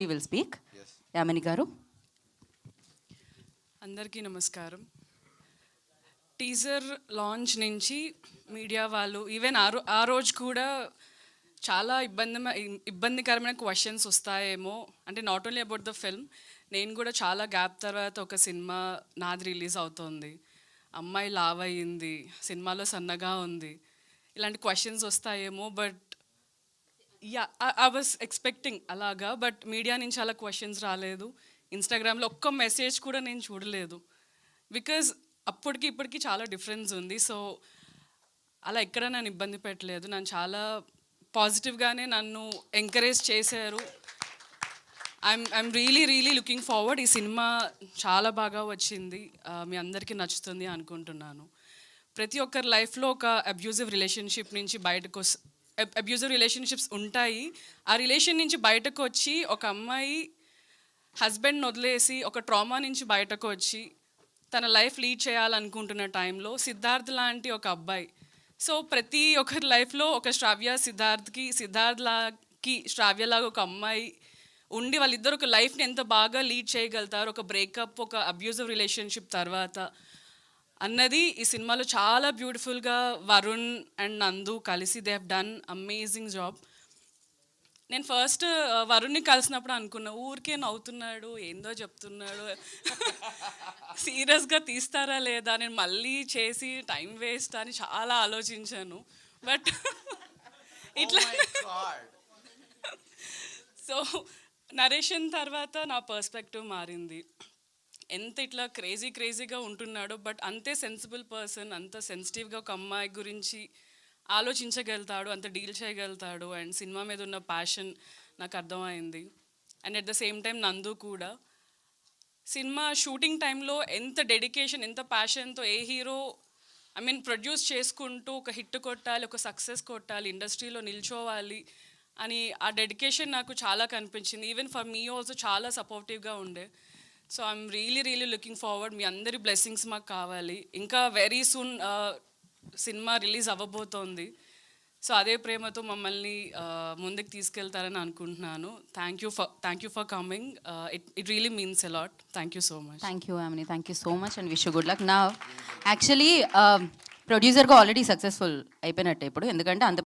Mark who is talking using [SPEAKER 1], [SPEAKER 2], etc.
[SPEAKER 1] We will speak.
[SPEAKER 2] Yes.
[SPEAKER 1] Yamini గారు.
[SPEAKER 3] అందరికీ నమస్కారం. టీజర్ లాంచ్ నుంచి మీడియా వాళ్ళు ఈవెన్ ఆ రోజు కూడా చాలా ఇబ్బందికరమైన క్వశ్చన్స్ వస్తాయేమో, అంటే not only about the film. నేను కూడా చాలా గ్యాప్ తర్వాత ఒక సినిమా నాది రిలీజ్ అవుతోంది, అమ్మాయి లావ్ అయ్యింది, సినిమాలో సన్నగా ఉంది, ఇలాంటి క్వశ్చన్స్ వస్తాయేమో. But yeah, I was expecting అలాగా. బట్ మీడియా నుంచి అలా క్వశ్చన్స్ రాలేదు. ఇన్స్టాగ్రామ్లో ఒక్క మెసేజ్ కూడా నేను చూడలేదు. బికాజ్ అప్పటికి ఇప్పటికి చాలా డిఫరెన్స్ ఉంది. సో అలా ఎక్కడ నన్ను ఇబ్బంది పెట్టలేదు. నన్ను చాలా పాజిటివ్గానే నన్ను ఎంకరేజ్ చేశారు. I'm really looking forward. ఈ సినిమా చాలా బాగా వచ్చింది, మీ అందరికీ నచ్చుతుంది అనుకుంటున్నాను. ప్రతి ఒక్కరి లైఫ్లో ఒక అబ్యూజివ్ రిలేషన్షిప్ నుంచి అబ్యూజివ్ రిలేషన్షిప్స్ ఉంటాయి. ఆ రిలేషన్ నుంచి బయటకు వచ్చి ఒక అమ్మాయి హస్బెండ్ని వదిలేసి ఒక ట్రామా నుంచి బయటకు వచ్చి తన లైఫ్ లీడ్ చేయాలనుకుంటున్న టైంలో సిద్ధార్థ్ లాంటి ఒక అబ్బాయి. సో ప్రతి ఒక్కరి లైఫ్లో ఒక సిద్ధార్థ్కి శ్రావ్యలాగా ఒక అమ్మాయి ఉండి వాళ్ళిద్దరు ఒక లైఫ్ని ఎంత బాగా లీడ్ చేయగలుగుతారు ఒక బ్రేకప్, ఒక అబ్యూజివ్ రిలేషన్షిప్ తర్వాత అన్నది ఈ సినిమాలో చాలా బ్యూటిఫుల్గా వరుణ్ అండ్ నందు కలిసి they have done amazing job. నేను ఫస్ట్ వరుణ్ని కలిసినప్పుడు అనుకున్నా, ఊరికే నవ్వుతున్నాడు, ఏందో చెప్తున్నాడు, సీరియస్గా తీస్తారా లేదా, నేను మళ్ళీ చేసి టైం వేస్ట్ అని చాలా ఆలోచించాను. బట్ ఇట్లా సో నరేషన్ తర్వాత నా పర్స్పెక్టివ్ మారింది. ఎంత ఇట్లా క్రేజీగా ఉంటున్నాడో బట్ అంతే సెన్సిబుల్ పర్సన్, అంత సెన్సిటివ్గా ఒక అమ్మాయి గురించి ఆలోచించగలుగుతాడు, అంత డీల్ చేయగలుగుతాడు. అండ్ సినిమా మీద ఉన్న ప్యాషన్ నాకు అర్థమైంది. And at the same time నందు కూడా సినిమా షూటింగ్ టైంలో ఎంత డెడికేషన్, ఎంత ప్యాషన్తో ఏ హీరో ప్రొడ్యూస్ చేసుకుంటూ ఒక హిట్ కొట్టాలి, ఒక సక్సెస్ కొట్టాలి, ఇండస్ట్రీలో నిల్చోవాలి అని ఆ డెడికేషన్ నాకు చాలా కనిపించింది. ఈవెన్ ఫర్ మీ ఆల్సో చాలా సపోర్టివ్గా ఉండే. So I'm really looking forward. మీ అందరి బ్లెస్సింగ్స్ మాకు కావాలి. ఇంకా వెరీ సూన్ సినిమా రిలీజ్ అవ్వబోతోంది. సో అదే ప్రేమతో మమ్మల్ని ముందుకు తీసుకెళ్తారని అనుకుంటున్నాను. Thank you for coming. It really means a lot. Thank you so much.
[SPEAKER 1] Thank you Yamini, thank you so much and wish you good luck. నా యాక్చువల్లీ ప్రొడ్యూసర్గా ఆల్రెడీ సక్సెస్ఫుల్ అయిపోయినట్టే ఇప్పుడు, ఎందుకంటే అంత